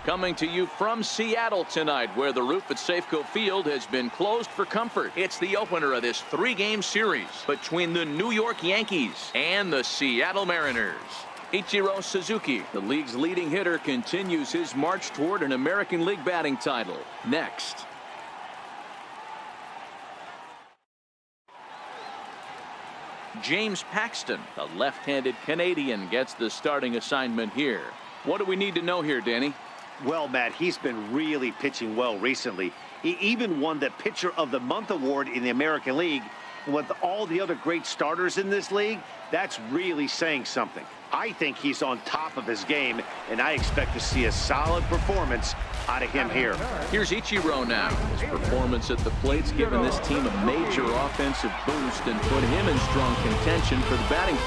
Coming to you from Seattle tonight, where the roof at Safeco Field has been closed for comfort. It's the opener of this 3-game series between the New York Yankees and the Seattle Mariners. Ichiro Suzuki, the league's leading hitter, continues his march toward an American League batting title. Next. James Paxton, the left-handed Canadian, gets the starting assignment here. What do we need to know here, Danny? Well, Matt, he's been really pitching well recently. He even won the Pitcher of the Month award in the American League. And with all the other great starters in this league, that's really saying something. I think he's on top of his game, and I expect to see a solid performance out of him here. Here's Ichiro now. His performance at the plate's given this team a major offensive boost and put him in strong contention for the batting.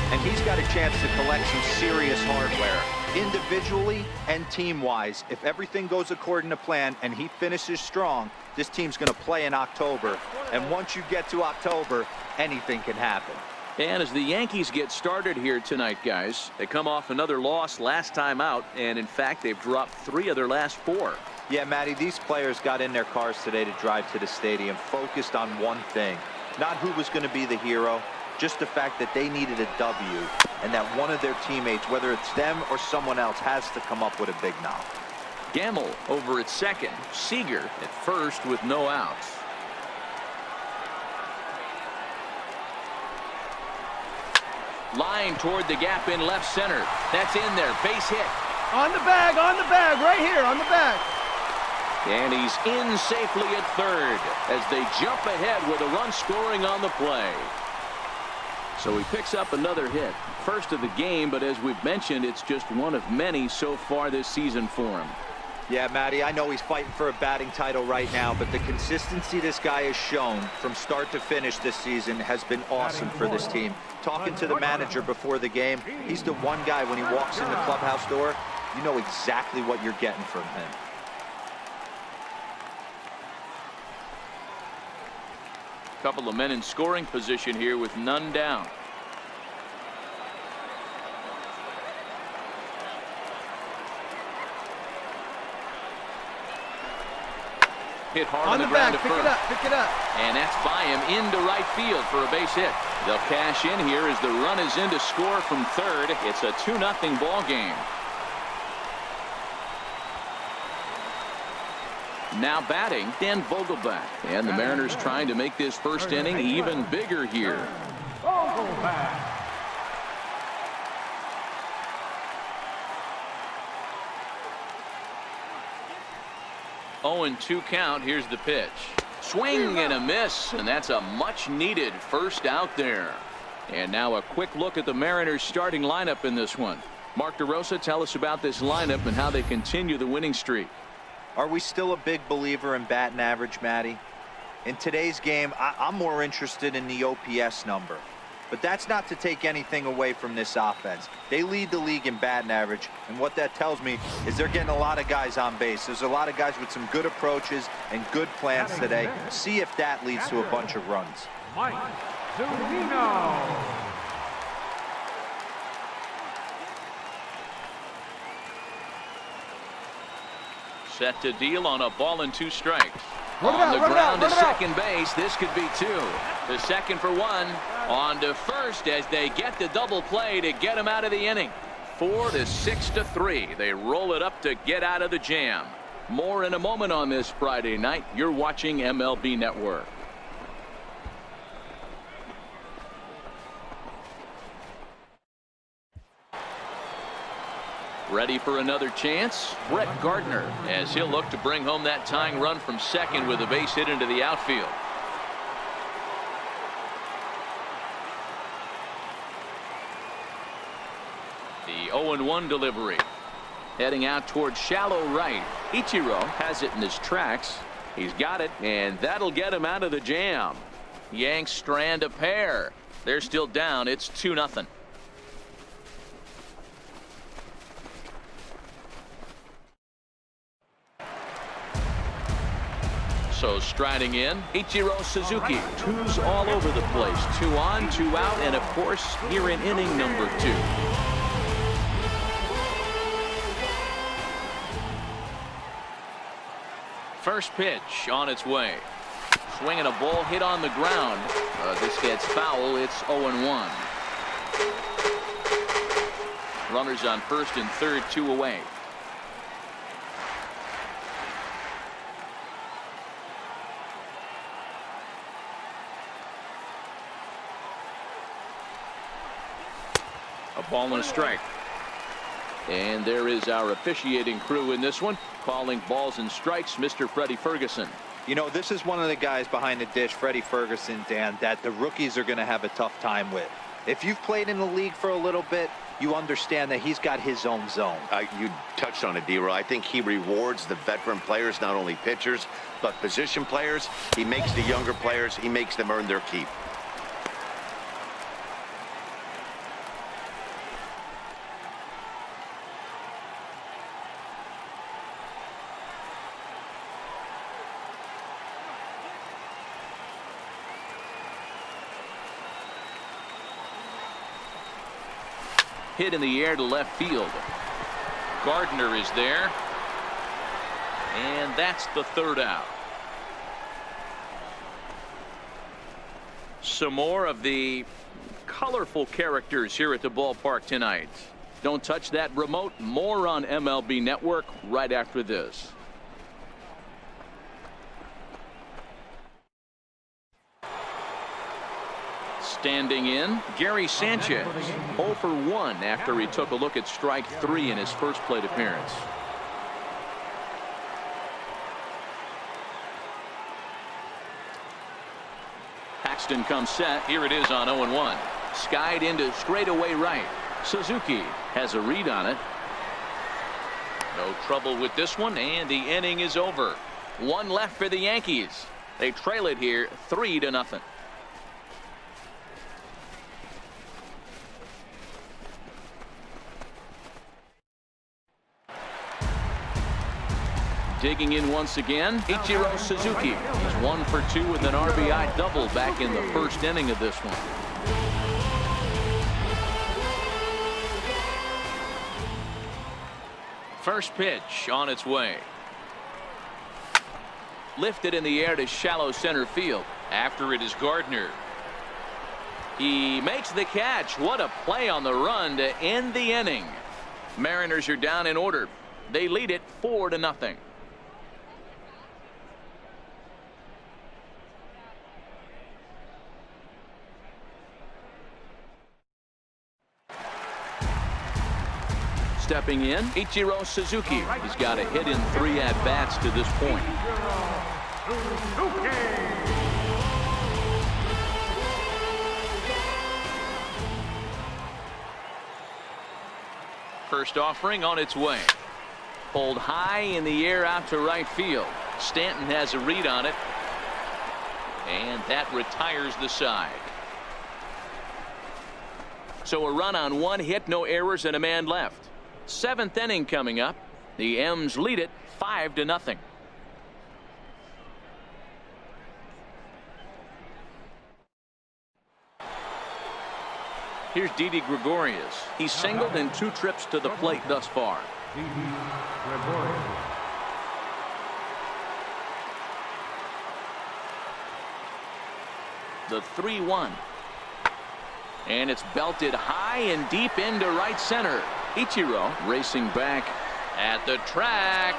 And he's got a chance to collect some serious hardware, individually and team-wise. If everything goes according to plan and he finishes strong, this team's going to play in October. And once you get to October, anything can happen. And as the Yankees get started here tonight, guys, they come off another loss last time out, and in fact, they've dropped 3 of their last 4. Yeah, Matty, these players got in their cars today to drive to the stadium, focused on one thing, not who was going to be the hero, just the fact that they needed a W, and that one of their teammates, whether it's them or someone else, has to come up with a big knock. Gamble over at second. Seager at first with no outs. Line toward the gap in left center. That's in there. Base hit. On the bag, right here, on the bag. And he's in safely at third as they jump ahead with a run scoring on the play. So he picks up another hit. First of the game, but as we've mentioned, it's just one of many so far this season for him. Yeah, Matty, I know he's fighting for a batting title right now, but the consistency this guy has shown from start to finish this season has been awesome for this team. Talking to the manager before the game, he's the one guy when he walks in the clubhouse door, you know exactly what you're getting from him. Couple of men in scoring position here with none down. Hit hard on the ground to first. Pick it up. And that's by him into right field for a base hit. They'll cash in here as the run is in to score from third. It's a 2-0 ball game. Now batting, Dan Vogelback. And the Mariners trying to make this first inning even bigger here. Vogelback. 0-2 count. Here's the pitch. Swing and a miss, and that's a much-needed first out there. And now a quick look at the Mariners starting lineup in this one. Mark DeRosa, tell us about this lineup and how they continue the winning streak. Are we still a big believer in batting average, Matty? In today's game, I'm more interested in the OPS number. But that's not to take anything away from this offense. They lead the league in batting average, and what that tells me is they're getting a lot of guys on base. There's a lot of guys with some good approaches and good plans today. See if that leads to a bunch of runs. Mike Zunino. Set to deal on a ball and 2 strikes. On the ground to second base. This could be 2. To second for 1. On to first as they get the double play to get him out of the inning. 4-6-3. They roll it up to get out of the jam. More in a moment on this Friday night. You're watching MLB Network. Ready for another chance? Brett Gardner, as he'll look to bring home that tying run from second with a base hit into the outfield. The 0-1 delivery. Heading out towards shallow right. Ichiro has it in his tracks. He's got it, and that'll get him out of the jam. Yanks strand a pair. They're still down. It's 2-0. So striding in, Ichiro Suzuki. Twos all over the place. 2 on, 2 out, and of course, here in inning number 2. First pitch on its way. Swinging a ball hit on the ground. This gets foul. It's 0-1. Runners on first and third, 2 away. A ball and a strike. And there is our officiating crew in this one, calling balls and strikes, Mr. Freddie Ferguson. You know, this is one of the guys behind the dish, Freddie Ferguson, Dan, that the rookies are going to have a tough time with. If you've played in the league for a little bit, you understand that he's got his own zone. You touched on it, D-Roy. I think he rewards the veteran players, not only pitchers, but position players. He makes the younger players, he makes them earn their keep. Hit in the air to left field. Gardner is there. And that's the third out. Some more of the colorful characters here at the ballpark tonight. Don't touch that remote. More on MLB Network right after this. Standing in, Gary Sanchez, 0 for 1 after he took a look at strike 3 in his first plate appearance. Paxton comes set. Here it is on 0-1. Skied into straightaway right. Suzuki has a read on it. No trouble with this one, and the inning is over. 1 left for the Yankees. They trail it here 3-0. Digging in once again, Ichiro Suzuki. He's 1 for 2 with an RBI double back in the first inning of this one. First pitch on its way. Lifted in the air to shallow center field. After it is Gardner. He makes the catch. What a play on the run to end the inning. Mariners are down in order. They lead it 4-0. Stepping in, Ichiro Suzuki. He's got a hit in 3 at-bats to this point. First offering on its way. Pulled high in the air out to right field. Stanton has a read on it. And that retires the side. So a run on 1 hit, no errors, and a man left. 7th inning coming up. The M's lead it 5-0. Here's Didi Gregorius. He's singled in 2 trips to the plate thus far. The 3-1. And it's belted high and deep into right center. Ichiro racing back at the track,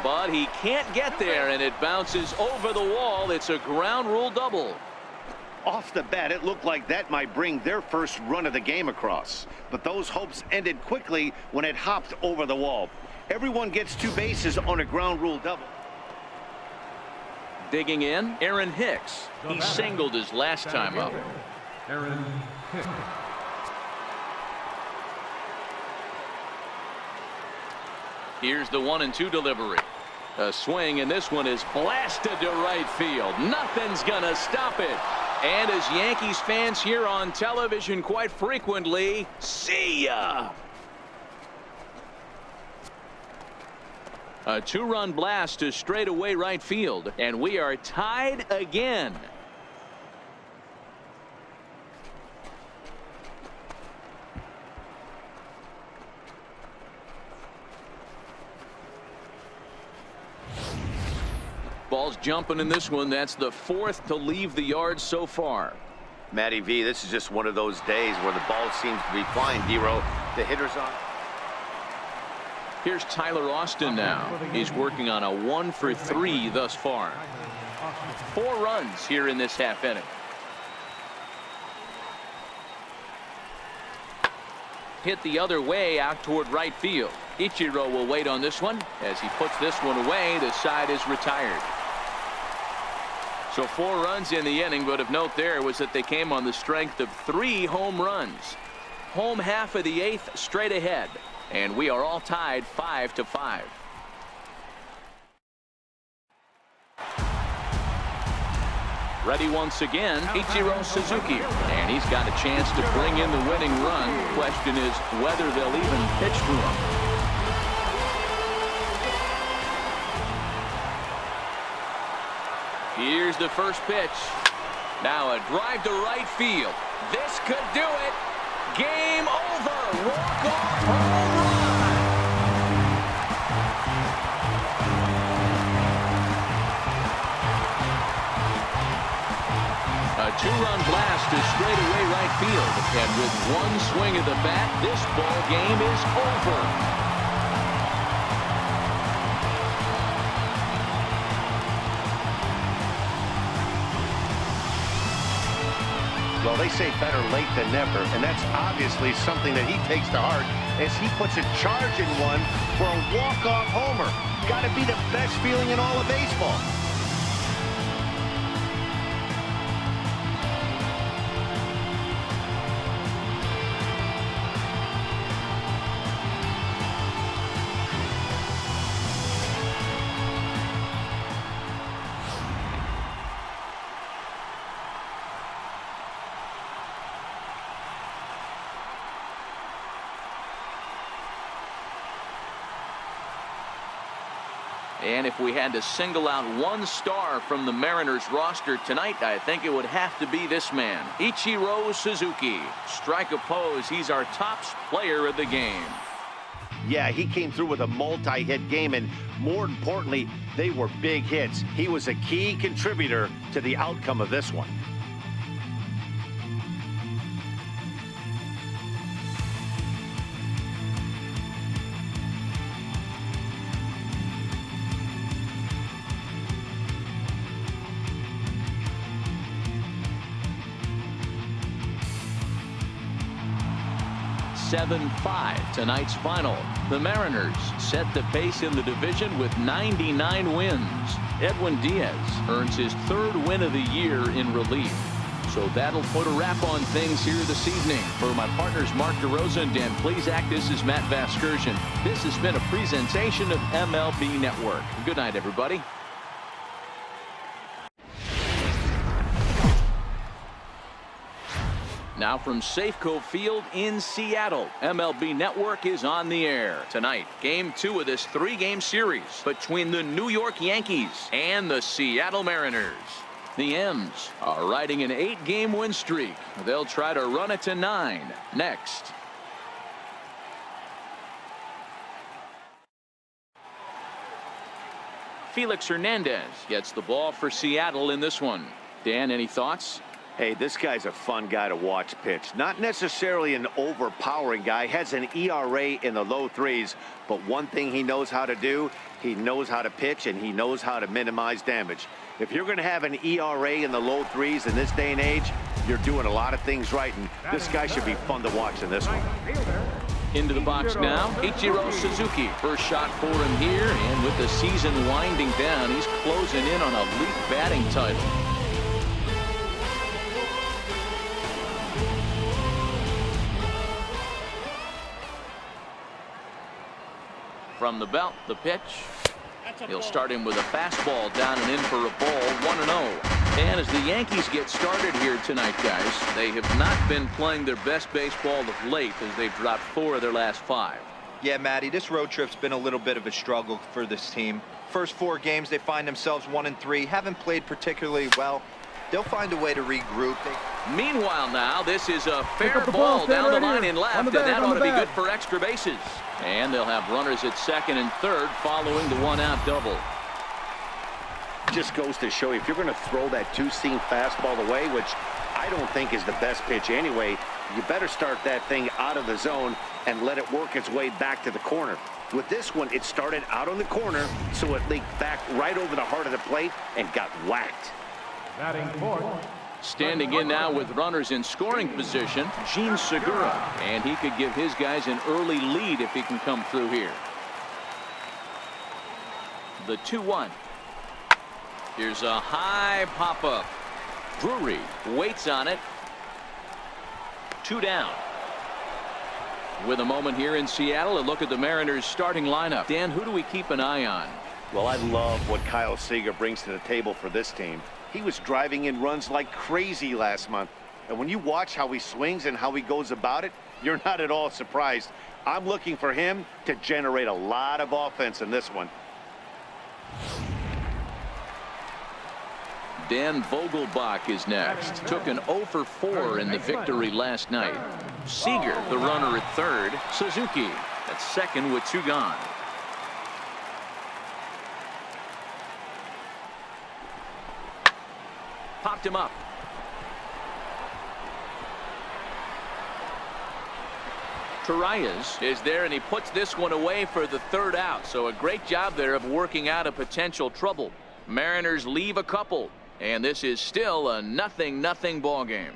but he can't get there, and it bounces over the wall. It's a ground rule double. Off the bat, it looked like that might bring their first run of the game across. But those hopes ended quickly when it hopped over the wall. Everyone gets 2 bases on a ground rule double. Digging in, Aaron Hicks. He singled his last time up. Aaron Hicks. Here's the 1-2 delivery. A swing, and this one is blasted to right field. Nothing's gonna stop it. And as Yankees fans hear on television quite frequently, see ya. A two-run blast to straightaway right field, and we are tied again. Ball's jumping in this one. That's the fourth to leave the yard so far. Matty V, this is just one of those days where the ball seems to be flying, D-Row. The hitter's on. Here's Tyler Austin now. He's working on a 1-for-3 thus far. 4 runs here in this half inning. Hit the other way out toward right field. Ichiro will wait on this one. As he puts this one away, the side is retired. So 4 runs in the inning, but of note there was that they came on the strength of 3 home runs. Home half of the 8th straight ahead. And we are all tied 5-5. Ready once again, Ichiro Suzuki. And he's got a chance to bring in the winning run. The question is whether they'll even pitch to him. Here's the first pitch. Now a drive to right field. This could do it. Game over. Walk-off home run. A 2-run blast to straightaway right field. And with one swing of the bat, this ball game is over. Well, they say better late than never, and that's obviously something that he takes to heart as he puts a charge in one for a walk-off homer. Got to be the best feeling in all of baseball. And if we had to single out one star from the Mariners roster tonight, I think it would have to be this man, Ichiro Suzuki. Strike oppose, he's our top player of the game. Yeah, he came through with a multi-hit game, and more importantly, they were big hits. He was a key contributor to the outcome of this one. Tonight's final. The Mariners set the pace in the division with 99 wins. Edwin Diaz earns his 3rd win of the year in relief. So that'll put a wrap on things here this evening. For my partners Mark DeRosa and Dan Plesac, this is Matt Vasgersian. This has been a presentation of MLB Network. Good night, everybody. Now from Safeco Field in Seattle, MLB Network is on the air. Tonight, Game 2 of this 3-game series between the New York Yankees and the Seattle Mariners. The M's are riding an 8-game win streak. They'll try to run it to 9 next. Felix Hernandez gets the ball for Seattle in this one. Dan, any thoughts? Hey, this guy's a fun guy to watch pitch. Not necessarily an overpowering guy. Has an ERA in the low 3s. But one thing he knows how to do, he knows how to pitch, and he knows how to minimize damage. If you're going to have an ERA in the low 3s in this day and age, you're doing a lot of things right. And this guy should be fun to watch in this one. Into the box now, Ichiro Suzuki. First shot for him here. And with the season winding down, he's closing in on a league batting title. From the belt, the pitch. He'll start him with a fastball down and in for a ball, 1-0. And as the Yankees get started here tonight, guys, they have not been playing their best baseball of late as they've dropped 4 of their last 5. Yeah, Matty, this road trip's been a little bit of a struggle for this team. First 4 games, they find themselves 1-3, haven't played particularly well. They'll find a way to regroup. Meanwhile now, this is a fair ball down the line and left, and that ought to be good for extra bases. And they'll have runners at second and third following the one-out double. Just goes to show you, if you're going to throw that two-seam fastball away, which I don't think is the best pitch anyway, you better start that thing out of the zone and let it work its way back to the corner. With this one, it started out on the corner, so it leaked back right over the heart of the plate and got whacked. Batting fourth. Standing in now with runners in scoring position, Gene Segura. And he could give his guys an early lead if he can come through here. The 2-1. Here's a high pop-up. Drury waits on it. 2 down. With a moment here in Seattle, a look at the Mariners starting lineup. Dan, who do we keep an eye on? Well, I love what Kyle Seager brings to the table for this team. He was driving in runs like crazy last month. And when you watch how he swings and how he goes about it, you're not at all surprised. I'm looking for him to generate a lot of offense in this one. Dan Vogelbach is next. Took an 0 for 4 in the victory last night. Seager, the runner at third. Suzuki at second with 2 gone. Popped him up. Torreyes is there, and he puts this one away for the 3rd out. So a great job there of working out a potential trouble. Mariners leave a couple, and this is still a 0-0 ball game.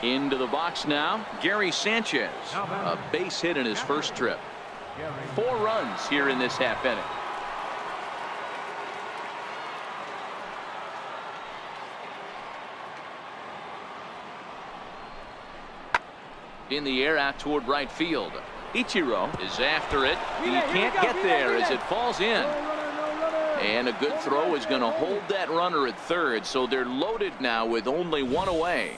Into the box now, Gary Sanchez, a base hit in his first trip. 4 runs here in this half inning. In the air out toward right field. Ichiro is after it. He can't get there as it falls in. And a good throw is going to hold that runner at third, so they're loaded now with only 1 away.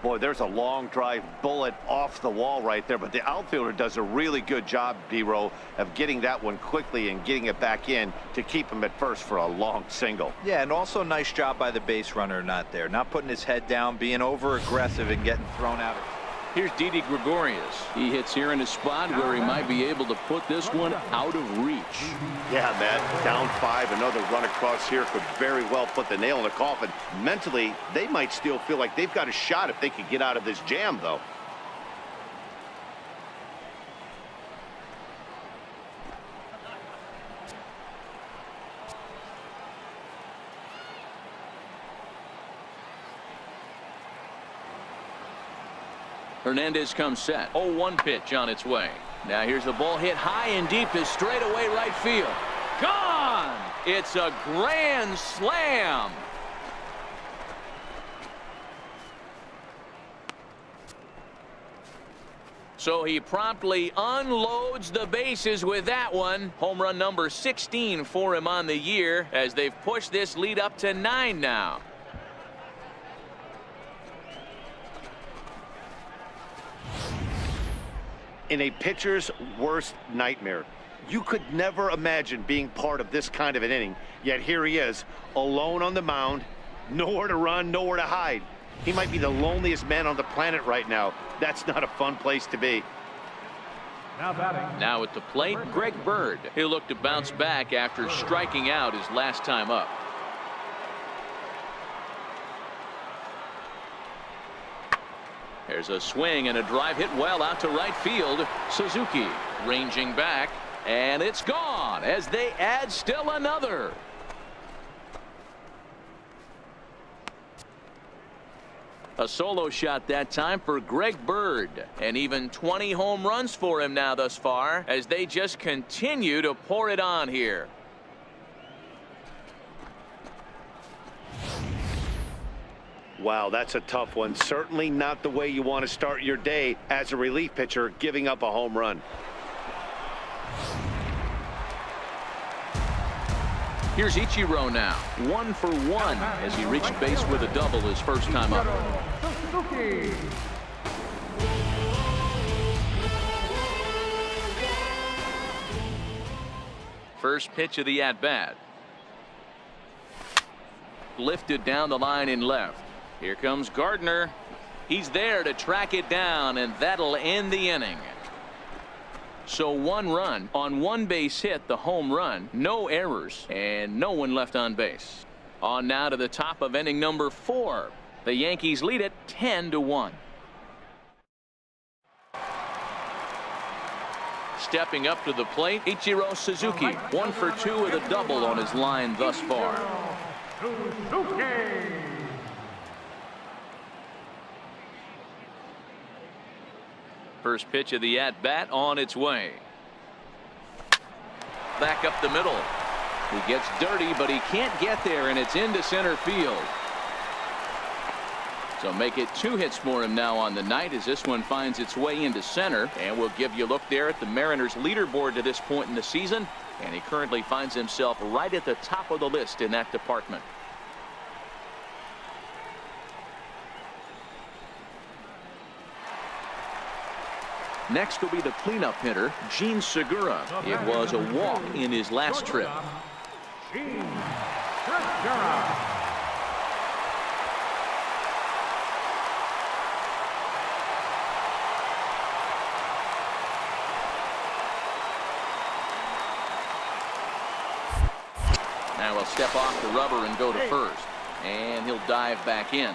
Boy, there's a long drive bullet off the wall right there, but the outfielder does a really good job, D-Row, of getting that one quickly and getting it back in to keep him at first for a long single. Yeah, and also nice job by the base runner not there, not putting his head down, being over aggressive and getting thrown out. Here's Didi Gregorius. He hits here in a spot where he might be able to put this one out of reach. Yeah, Matt, down 5, another run across here could very well put the nail in the coffin. Mentally, they might still feel like they've got a shot if they could get out of this jam, though. Hernandez comes set. 0-1 pitch on its way. Now here's the ball hit high and deep to straightaway right field. Gone! It's a grand slam. So he promptly unloads the bases with that one. Home run number 16 for him on the year as they've pushed this lead up to 9 now. In a pitcher's worst nightmare, you could never imagine being part of this kind of an inning. Yet here he is, alone on the mound, nowhere to run, nowhere to hide. He might be the loneliest man on the planet right now. That's not a fun place to be. Now batting. Now at the plate, Greg Bird. He'll look to bounce back after striking out his last time up. There's a swing and a drive hit well out to right field. Suzuki ranging back, and it's gone as they add still another. A solo shot that time for Greg Bird, and even 20 home runs for him now thus far as they just continue to pour it on here. Wow, that's a tough one. Certainly not the way you want to start your day as a relief pitcher, giving up a home run. Here's Ichiro now, 1 for 1 as he reached base with a double his first time up. First pitch of the at-bat. Lifted down the line in left. Here comes Gardner. He's there to track it down, and that'll end the inning. So 1 run on 1 base hit, the home run, no errors, and no one left on base. On now to the top of inning number 4. The Yankees lead it 10-1. Stepping up to the plate, Ichiro Suzuki, 1 for 2 with a double on his line thus far. First pitch of the at-bat on its way. Back up the middle. He gets dirty, but he can't get there, and it's into center field. So make it 2 hits for him now on the night as this one finds its way into center. And we'll give you a look there at the Mariners leaderboard to this point in the season. And he currently finds himself right at the top of the list in that department. Next will be the cleanup hitter, Gene Segura. It was a walk in his last trip. Gene Segura. Now he'll step off the rubber and go to first. And he'll dive back in.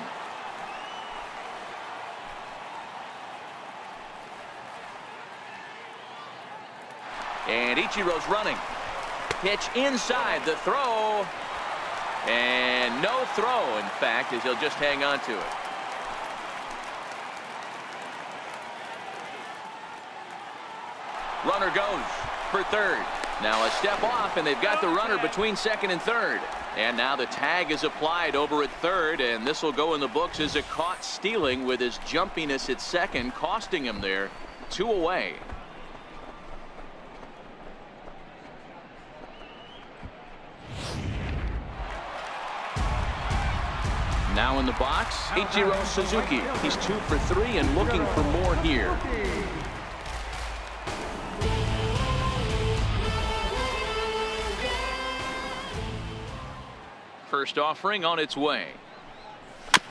And Ichiro's running. Pitch inside, the throw. And no throw, in fact, as he'll just hang on to it. Runner goes for third. Now a step off, and they've got the runner between second and third. And now the tag is applied over at third, and this will go in the books as a caught stealing with his jumpiness at second, costing him there. 2 away. Now in the box, Ichiro Suzuki. He's 2 for 3 and looking for more here. First offering on its way.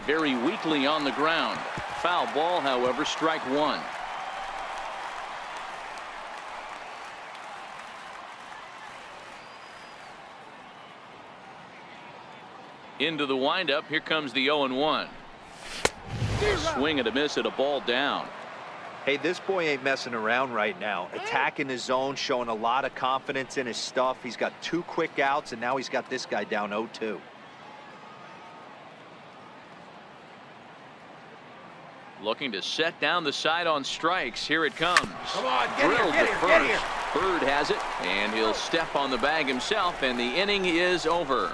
Very weakly on the ground. Foul ball, however, strike 1. Into the windup. Here comes the 0-1. A swing and a miss at a ball down. Hey, this boy ain't messing around right now. Attacking his zone, showing a lot of confidence in his stuff. He's got 2 quick outs, and now he's got this guy down 0-2. Looking to set down the side on strikes. Here it comes. Come on, Drilled get to here, first. get here. Bird has it, and he'll step on the bag himself, and the inning is over.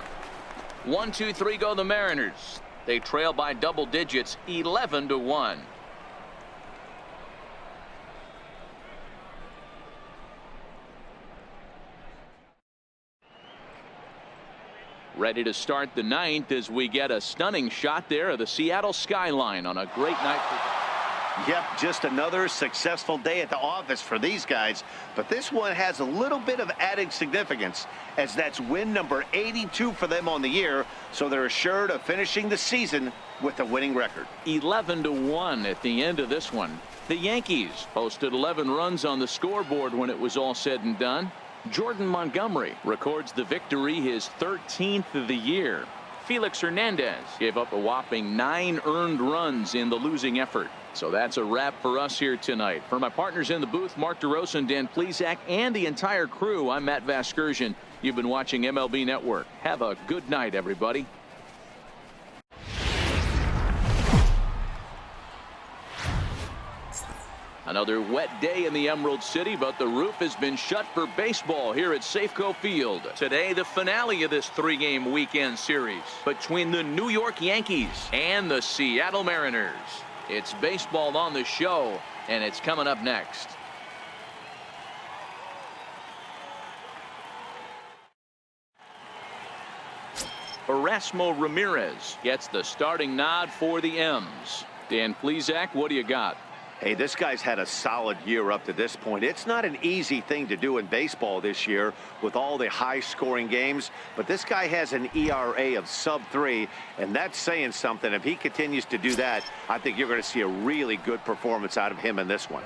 1, 2, 3 go the Mariners. They trail by double digits, 11-1. Ready to start the 9th as we get a stunning shot there of the Seattle skyline on a great night. Yep, just another successful day at the office for these guys. But this one has a little bit of added significance, as that's win number 82 for them on the year. So they're assured of finishing the season with a winning record. 11-1 at the end of this one. The Yankees posted 11 runs on the scoreboard when it was all said and done. Jordan Montgomery records the victory, his 13th of the year. Felix Hernandez gave up a whopping 9 earned runs in the losing effort. So that's a wrap for us here tonight. For my partners in the booth, Mark DeRosa and Dan Plesac, and the entire crew, I'm Matt Vasgersian. You've been watching MLB Network. Have a good night, everybody. Another wet day in the Emerald City, but the roof has been shut for baseball here at Safeco Field. Today, the finale of this 3-game weekend series between the New York Yankees and the Seattle Mariners. It's baseball on the show, and it's coming up next. Erasmo Ramirez gets the starting nod for the M's. Dan Plesac, what do you got? Hey, this guy's had a solid year up to this point. It's not an easy thing to do in baseball this year with all the high-scoring games, but this guy has an ERA of sub-3, and that's saying something. If he continues to do that, I think you're going to see a really good performance out of him in this one.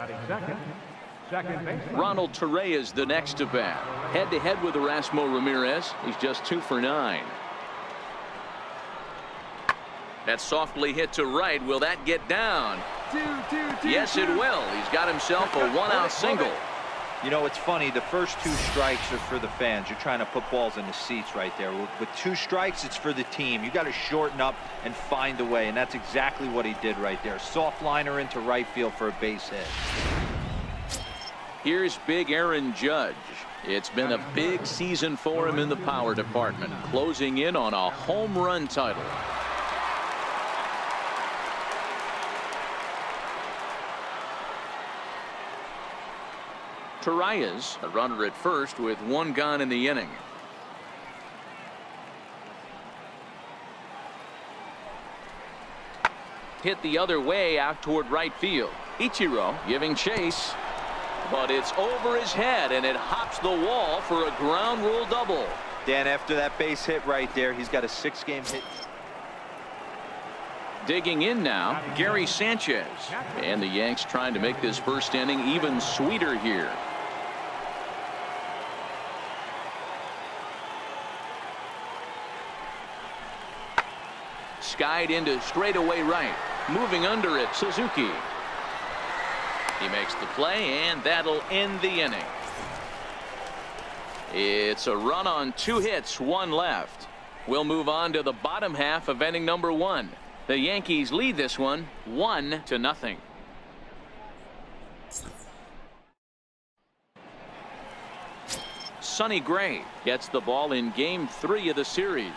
Ronald Torreyes the next to bat. Head-to-head with Erasmo Ramirez. He's just 2 for 9. That's softly hit to right. Will that get down? Yes, it will. He's got himself a one-out single. You know, it's funny. The first 2 strikes are for the fans. You're trying to put balls in the seats right there. With 2 strikes, it's for the team. You got to shorten up and find a way, and that's exactly what he did right there. Soft liner into right field for a base hit. Here's big Aaron Judge. It's been a big season for him in the power department, closing in on a home run title. Torreyes, a runner at first with 1 gone in the inning. Hit the other way out toward right field. Ichiro giving chase, but it's over his head and it hops the wall for a ground rule double. Dan, after that base hit right there, he's got a 6-game hit. Digging in now, Gary Sanchez, and the Yanks trying to make this first inning even sweeter here. Skied into straightaway right. Moving under it, Suzuki. He makes the play, and that'll end the inning. It's a run on 2 hits, 1 left. We'll move on to the bottom half of inning number 1. The Yankees lead this one 1-0. Sonny Gray gets the ball in game 3 of the series.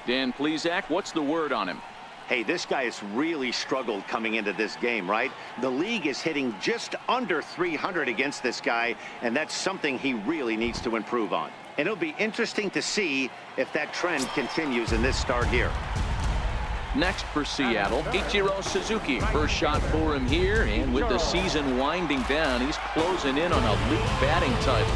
Dan Plesac, what's the word on him? Hey, this guy has really struggled coming into this game, right? The league is hitting just under 300 against this guy, and that's something he really needs to improve on. And it'll be interesting to see if that trend continues in this start here. Next for Seattle, Ichiro Suzuki. First shot for him here, and with the season winding down, he's closing in on a league batting title.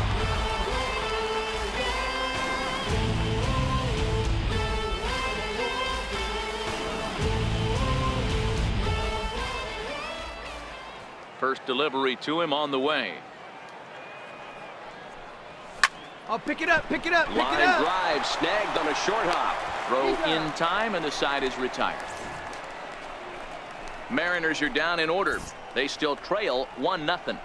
First delivery to him on the way. Oh, pick it up, pick it up, pick Line it up. drive snagged on a short hop. Throw in time, and the side is retired. Mariners are down in order. They still trail 1-0.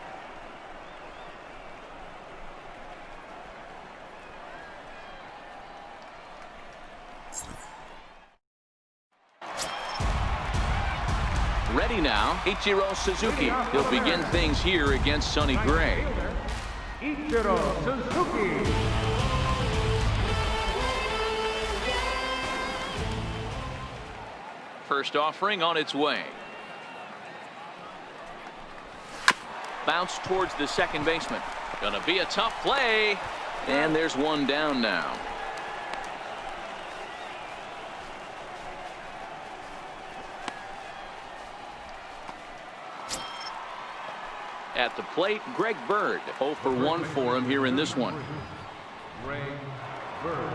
Ready now, Ichiro Suzuki. He'll begin things here against Sonny Gray. Ichiro Suzuki. First offering on its way. Bounce towards the second baseman. Gonna be a tough play. And there's one down now. At the plate, Greg Bird. 0 for 1 for him here in this one. Greg Bird.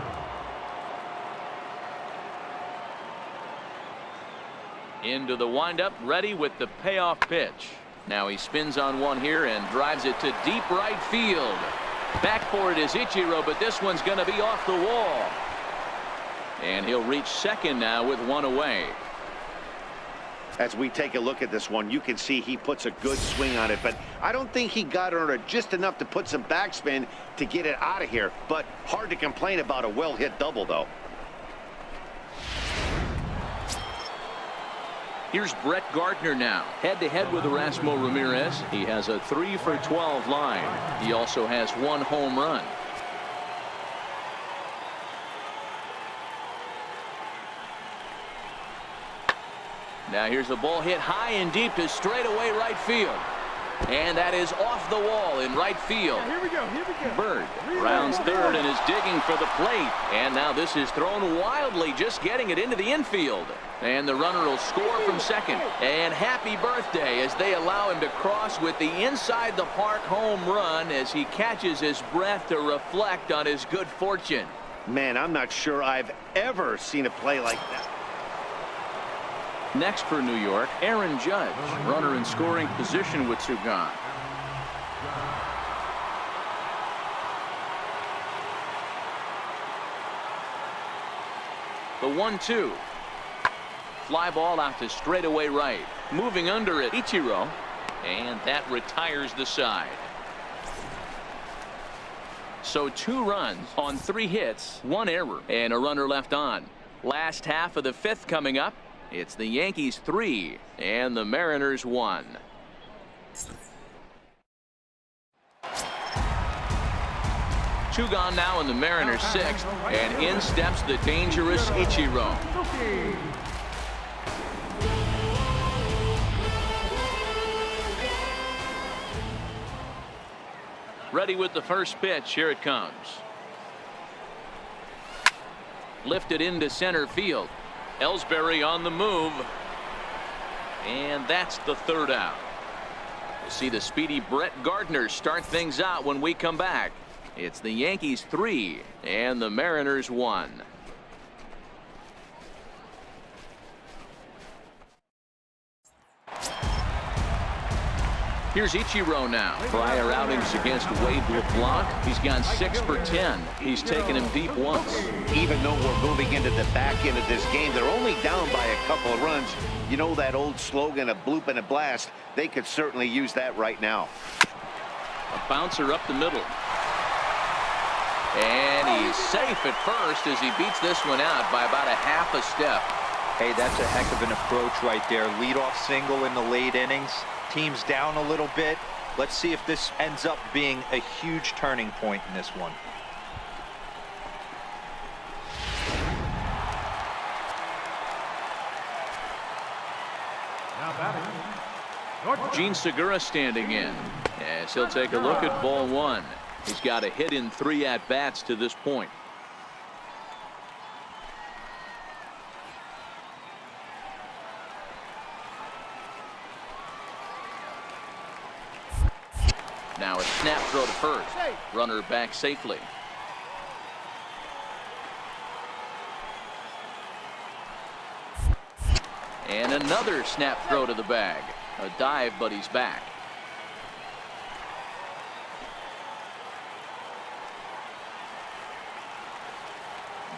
Into the windup, ready with the payoff pitch. Now he spins on one here and drives it to deep right field. Back for it is Ichiro, but this one's going to be off the wall. And he'll reach second now with one away. As we take a look at this one, you can see he puts a good swing on it, but I don't think he got under it just enough to put some backspin to get it out of here. But hard to complain about a well-hit double, though. Here's Brett Gardner now, head-to-head with Erasmo Ramirez. He has a 3 for 12 line. He also has 1 home run. Now here's a ball hit high and deep to straightaway right field. And that is off the wall in right field. Here we go. Bird rounds third and is digging for the plate. And now this is thrown wildly, just getting it into the infield. And the runner will score from second. And happy birthday as they allow him to cross with the inside the park home run as he catches his breath to reflect on his good fortune. Man, I'm not sure I've ever seen a play like that. Next for New York, Aaron Judge, runner in scoring position with two gone. The 1-2. Fly ball out to straightaway right. Moving under it, Ichiro. And that retires the side. So 2 runs on 3 hits, 1 error, and a runner left on. Last half of the 5th coming up. It's the Yankees 3 and the Mariners 1. Two gone now in the Mariners 6th, and in steps the dangerous Ichiro. Ready with the first pitch. Here it comes. Lifted into center field. Ellsbury on the move. And that's the 3rd out. We'll see the speedy Brett Gardner start things out when we come back. It's the Yankees 3 and the Mariners 1. Here's Ichiro now. Prior outings against Wade LeBlanc, he's gone 6 for 10. He's taken him deep once. Even though we're moving into the back end of this game, they're only down by a couple of runs. You know that old slogan, a bloop and a blast? They could certainly use that right now. A bouncer up the middle. And he's safe at first as he beats this one out by about a half a step. Hey, that's a heck of an approach right there. Leadoff single in the late innings. Team's down a little bit. Let's see if this ends up being a huge turning point in this one. Now batting, Gene Segura standing in as he'll take a look at ball 1. He's got a hit in 3 at-bats to this point. Now a snap throw to first. Runner back safely. And another snap throw to the bag. A dive, but he's back.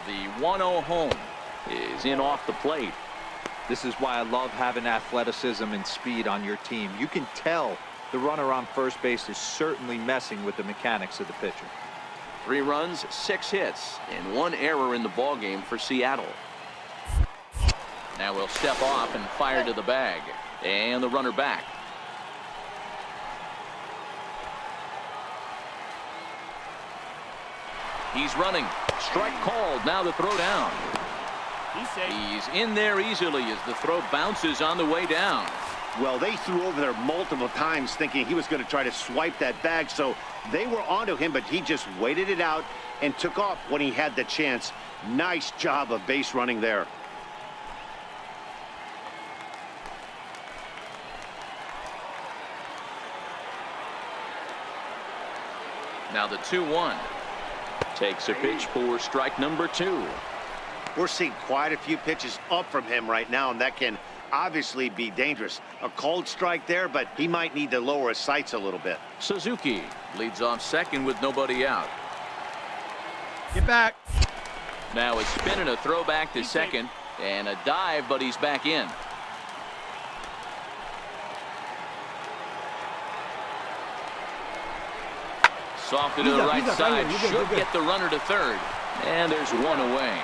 The 1-0 home is in off the plate. This is why I love having athleticism and speed on your team. You can tell the runner on first base is certainly messing with the mechanics of the pitcher. 3 runs, 6 hits, and 1 error in the ballgame for Seattle. Now we'll step off and fire to the bag. And the runner back. He's running. Strike called. Now the throw down. He's in there easily as the throw bounces on the way down. Well, they threw over there multiple times thinking he was going to try to swipe that bag, so they were onto him, but he just waited it out and took off when he had the chance. Nice job of base running there. Now the 2-1. Takes a pitch for strike number 2. We're seeing quite a few pitches up from him right now, and that can obviously be dangerous. A cold strike there, but he might need to lower his sights a little bit. Suzuki leads off second with nobody out. Get back. Now it's spinning a throwback to second and a dive, but he's back in. Soft to the right side, should get the runner to third, and there's one away.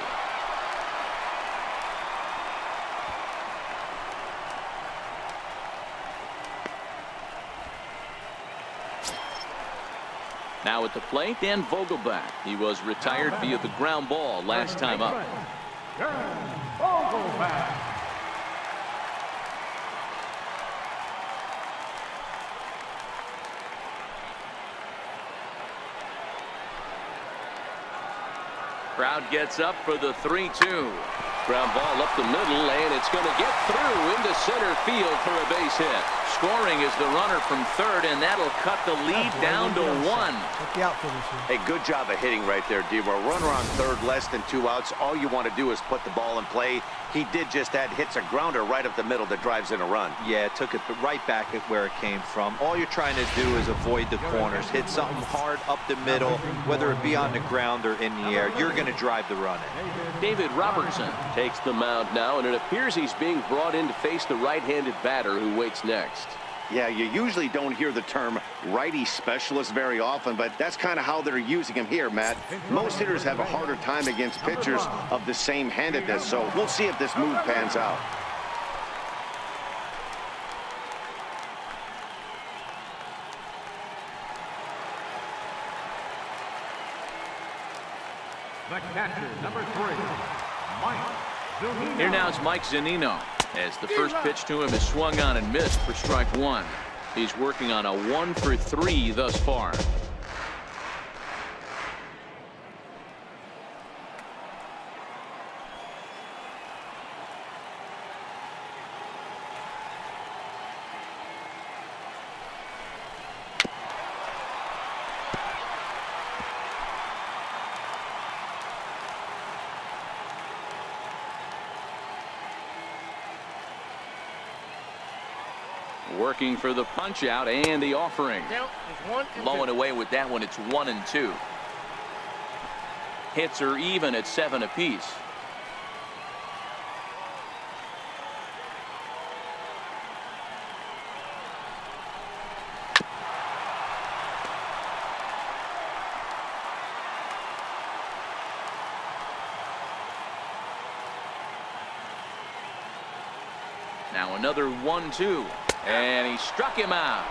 Now at the plate, Dan Vogelback. He was retired via the ground ball last time up. Crowd gets up for the 3-2. Ground ball up the middle, and it's going to get through into center field for a base hit. Scoring is the runner from third, and that'll cut the lead down to 1. Hey, good job of hitting right there, D-Row. Runner on third, less than 2 outs. All you want to do is put the ball in play. He did just that, hits a grounder right up the middle that drives in a run. Yeah, took it right back at where it came from. All you're trying to do is avoid the corners, hit something hard up the middle, whether it be on the ground or in the air. You're going to drive the run in. David Robertson takes the mound now, and it appears he's being brought in to face the right-handed batter who waits next. Yeah, you usually don't hear the term righty specialist very often, but that's kind of how they're using him here, Matt. Most hitters have a harder time against pitchers of the same handedness, so we'll see if this move pans out. The catcher, number 3, Mike Zunino. Here now is Mike Zunino, as the first pitch to him is swung on and missed for strike 1. He's working on a 1 for 3 thus far. Working for the punch out and the offering. Blowing away with that one. It's 1-2. Hits are even at 7 apiece. Now another 1-2. And he struck him out.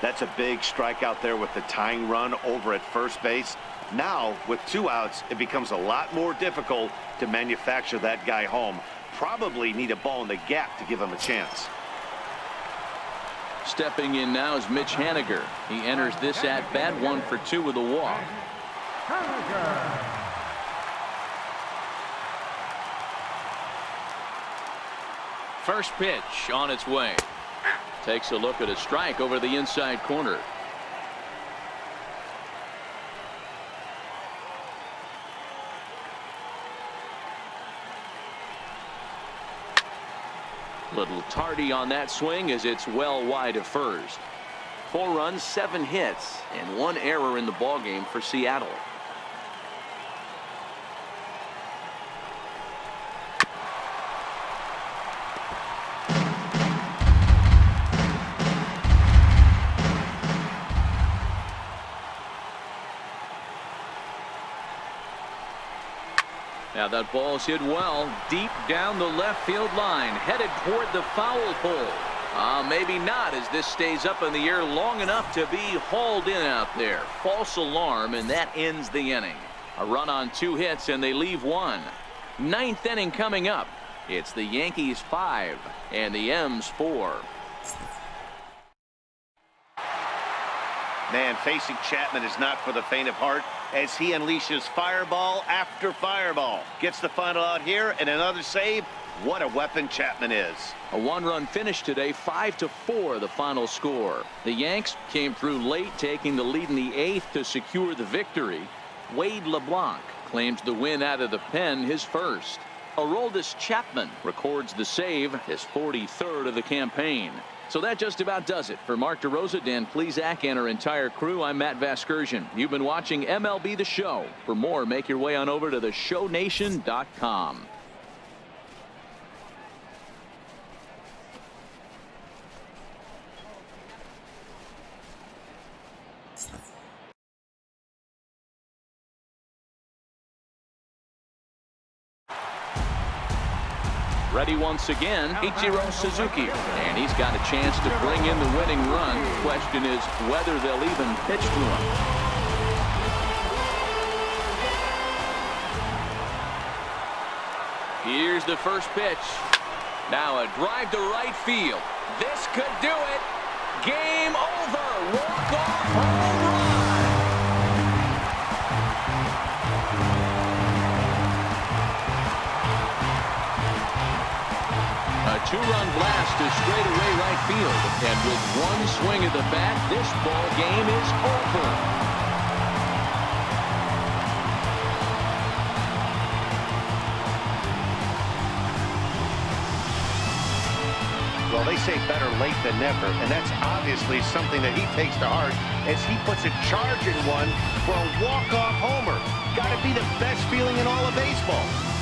That's a big strikeout there with the tying run over at first base. Now, with 2 outs, it becomes a lot more difficult to manufacture that guy home. Probably need a ball in the gap to give him a chance. Stepping in now is Mitch Haniger. He enters this at-bat 1 for 2 with a walk. First pitch on its way. Takes a look at a strike over the inside corner. Little tardy on that swing as it's well wide of first. 4 runs, 7 hits, and 1 error in the ballgame for Seattle. Now that ball's hit well, deep down the left field line, headed toward the foul pole. Maybe not, as this stays up in the air long enough to be hauled in out there. False alarm, and that ends the inning. A run on 2 hits, and they leave 1. 9th inning coming up. It's the Yankees 5 and the M's 4. Man, facing Chapman is not for the faint of heart as he unleashes fireball after fireball. Gets the final out here and another save. What a weapon Chapman is. A 1-run finish today, 5-4 the final score. The Yanks came through late, taking the lead in the 8th to secure the victory. Wade LeBlanc claims the win out of the pen, his first. Aroldis Chapman records the save, his 43rd of the campaign. So that just about does it. For Mark DeRosa, Dan Plesac, and our entire crew, I'm Matt Vasgersian. You've been watching MLB The Show. For more, make your way on over to theshownation.com. Ready once again, Ichiro Suzuki. And he's got a chance to bring in the winning run. The question is whether they'll even pitch to him. Here's the first pitch. Now a drive to right field. This could do it. Game over. Walk-off home run. two-run blast to straightaway right field. And with one swing of the bat, this ball game is over. Well, they say better late than never, and that's obviously something that he takes to heart as he puts a charge in one for a walk-off homer. Got to be the best feeling in all of baseball.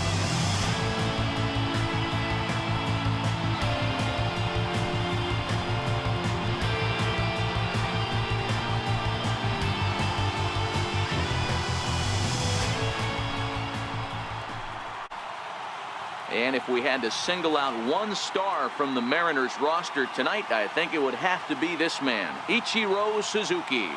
And if we had to single out one star from the Mariners roster tonight, I think it would have to be this man, Ichiro Suzuki.